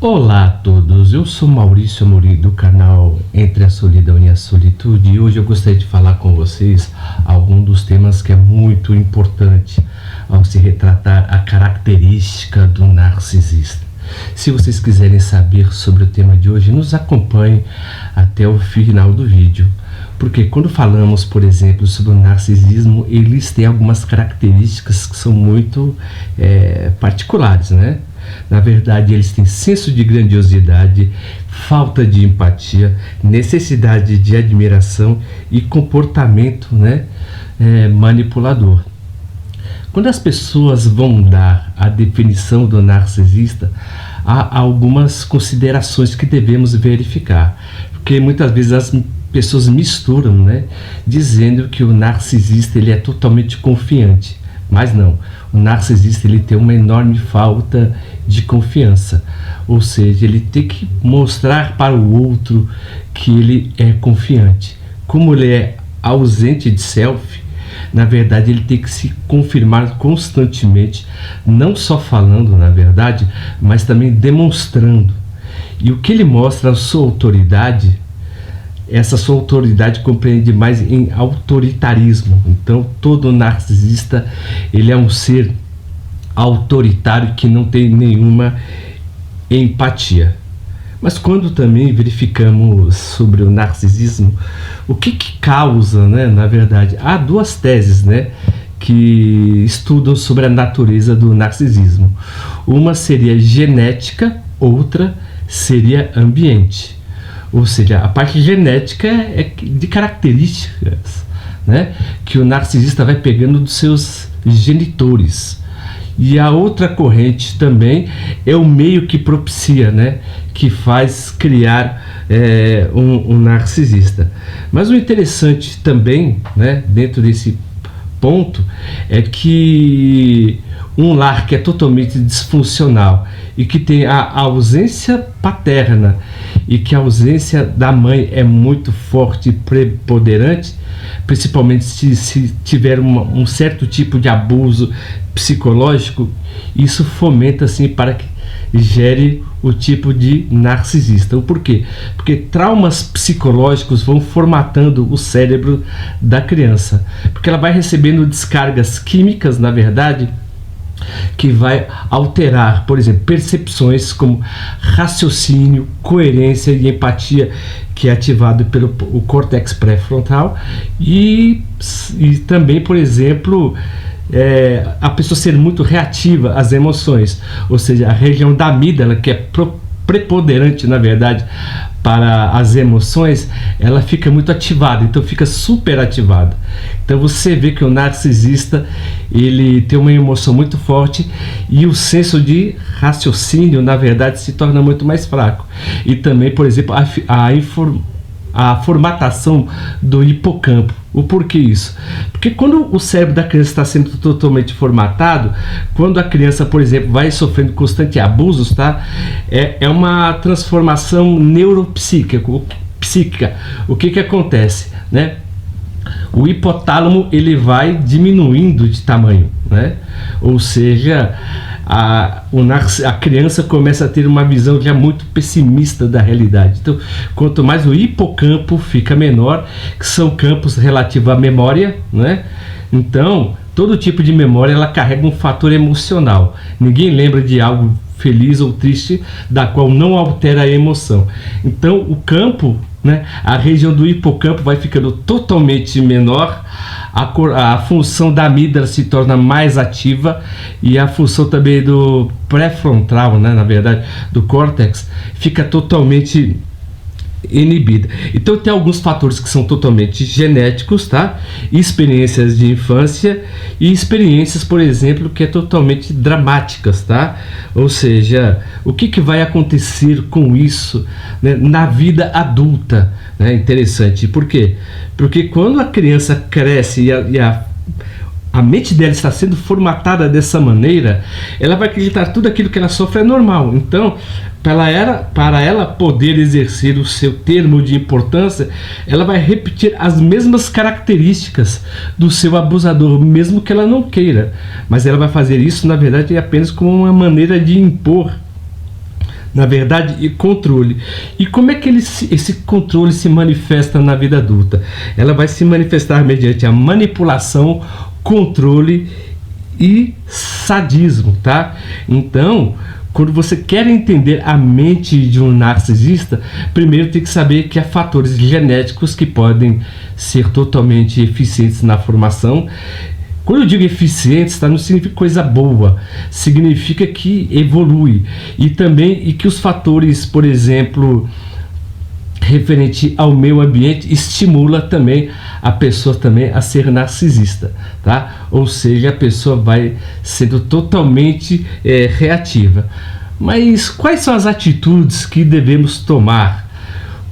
Olá a todos, eu sou Maurício Amorim do canal Entre a Solidão e a Solitude e hoje eu gostaria de falar com vocês algum dos temas que é muito importante ao se retratar a característica do narcisista. Se vocês quiserem saber sobre o tema de hoje, nos acompanhem até o final do vídeo, porque quando falamos, por exemplo, sobre o narcisismo, eles têm algumas características que são muito particulares, né? Na verdade, eles têm senso de grandiosidade, falta de empatia, necessidade de admiração e comportamento, manipulador. Quando as pessoas vão dar a definição do narcisista, há algumas considerações que devemos verificar, porque muitas vezes as pessoas misturam, dizendo que o narcisista ele é totalmente confiante. Mas não, o narcisista ele tem uma enorme falta de confiança, ou seja, ele tem que mostrar para o outro que ele é confiante. Como ele é ausente de self, na verdade ele tem que se confirmar constantemente, não só falando na verdade, mas também demonstrando. E o que ele mostra a sua autoridade, essa sua autoridade compreende mais em autoritarismo. Então todo narcisista ele é um ser autoritário que não tem nenhuma empatia. Mas quando também verificamos sobre o narcisismo, o que causa, na verdade, há duas teses, que estudam sobre a natureza do narcisismo. Uma seria genética, outra seria ambiente. Ou seja, a parte genética é de características, que o narcisista vai pegando dos seus genitores. E a outra corrente também é o meio que propicia, que faz criar um narcisista. Mas o interessante também, dentro desse ponto, é que um lar que é totalmente disfuncional e que tem a ausência paterna e que a ausência da mãe é muito forte e preponderante, principalmente se tiver um certo tipo de abuso psicológico, isso fomenta assim para que gere o tipo de narcisista. O porquê? Porque traumas psicológicos vão formatando o cérebro da criança, porque ela vai recebendo descargas químicas, na verdade, que vai alterar, por exemplo, percepções como raciocínio, coerência e empatia, que é ativado pelo o córtex pré-frontal, e também, por exemplo, a pessoa ser muito reativa às emoções, ou seja, a região da amígdala, que é preponderante, na verdade, para as emoções, ela fica muito ativada, então fica super ativada. Então você vê que o narcisista ele tem uma emoção muito forte e o senso de raciocínio, na verdade, se torna muito mais fraco. E também, por exemplo, a formatação do hipocampo. O porquê isso? Porque quando o cérebro da criança está sendo totalmente formatado, quando a criança, por exemplo, vai sofrendo constantes abusos, é uma transformação neuropsíquica. O que acontece, O hipotálamo ele vai diminuindo de tamanho, Ou seja, a criança começa a ter uma visão já muito pessimista da realidade. Então, quanto mais o hipocampo fica menor, que são campos relativos à memória, Então, todo tipo de memória ela carrega um fator emocional. Ninguém lembra de algo feliz ou triste da qual não altera a emoção. Então, o campo, a região do hipocampo vai ficando totalmente menor, a função da amígdala se torna mais ativa e a função também do pré-frontal, na verdade, do córtex, fica totalmente inibida. Então tem alguns fatores que são totalmente genéticos, experiências de infância e experiências, por exemplo, que é totalmente dramáticas, Ou seja, o que vai acontecer com isso, na vida adulta, Interessante. Por quê? Porque quando a criança cresce e a mente dela está sendo formatada dessa maneira, ela vai acreditar que tudo aquilo que ela sofre é normal. Então, para ela poder exercer o seu termo de importância, ela vai repetir as mesmas características do seu abusador, mesmo que ela não queira. Mas ela vai fazer isso, na verdade, apenas como uma maneira de impor na verdade, e controle. E como é que esse controle se manifesta na vida adulta? Ela vai se manifestar mediante a manipulação, controle e sadismo, tá? Então, quando você quer entender a mente de um narcisista, primeiro tem que saber que há fatores genéticos que podem ser totalmente eficientes na formação. Quando eu digo eficientes, não significa coisa boa, significa que evolui. E também que os fatores, por exemplo, referente ao meio ambiente, estimula também a pessoa também a ser narcisista, tá? Ou seja, a pessoa vai sendo totalmente reativa. Mas quais são as atitudes que devemos tomar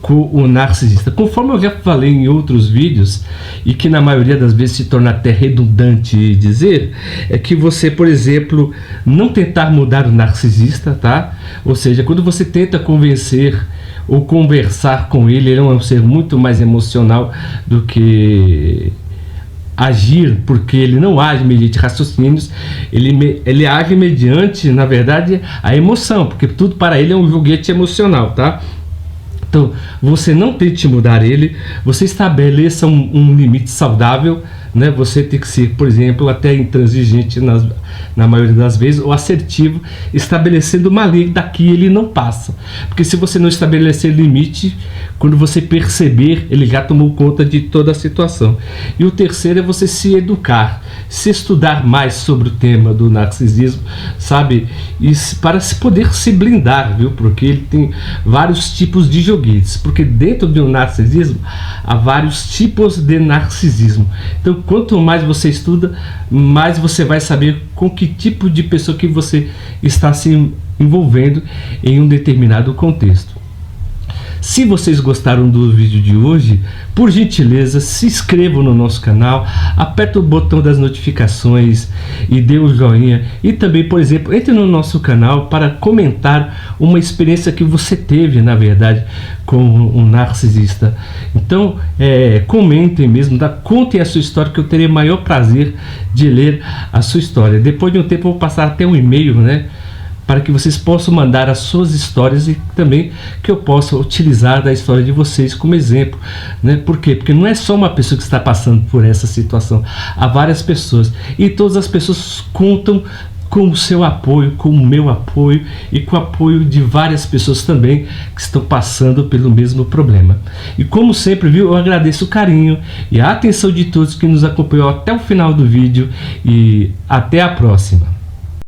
com o narcisista? Conforme eu já falei em outros vídeos, e que na maioria das vezes se torna até redundante dizer, é que você, por exemplo, não tentar mudar o narcisista, tá? Ou seja, quando você tenta convencer ou conversar com ele, ele é um ser muito mais emocional do que agir, porque ele não age mediante raciocínios, ele age mediante, na verdade, a emoção, porque tudo para ele é um joguete emocional, tá? Então, você não tente mudar ele, você estabeleça um limite saudável, né? Você tem que ser, por exemplo, até intransigente na maioria das vezes, ou assertivo, estabelecendo uma lei daqui ele não passa. Porque se você não estabelecer limite, quando você perceber, ele já tomou conta de toda a situação. E o terceiro é você se educar, se estudar mais sobre o tema do narcisismo, sabe? E para se poder se blindar, viu? Porque ele tem vários tipos de joguetes, porque dentro do narcisismo há vários tipos de narcisismo. Então, quanto mais você estuda, mais você vai saber com que tipo de pessoa que você está se envolvendo em um determinado contexto. Se vocês gostaram do vídeo de hoje, por gentileza, se inscrevam no nosso canal, aperta o botão das notificações e dê um joinha. E também, por exemplo, entre no nosso canal para comentar uma experiência que você teve, na verdade, com um narcisista. Então, comentem mesmo, contem a sua história, que eu terei maior prazer de ler a sua história. Depois de um tempo eu vou passar até um e-mail, né? Para que vocês possam mandar as suas histórias e também que eu possa utilizar da história de vocês como exemplo, né? Por quê? Porque não é só uma pessoa que está passando por essa situação, há várias pessoas, e todas as pessoas contam com o seu apoio, com o meu apoio e com o apoio de várias pessoas também que estão passando pelo mesmo problema. E como sempre, viu, eu agradeço o carinho e a atenção de todos que nos acompanhou até o final do vídeo, e até a próxima.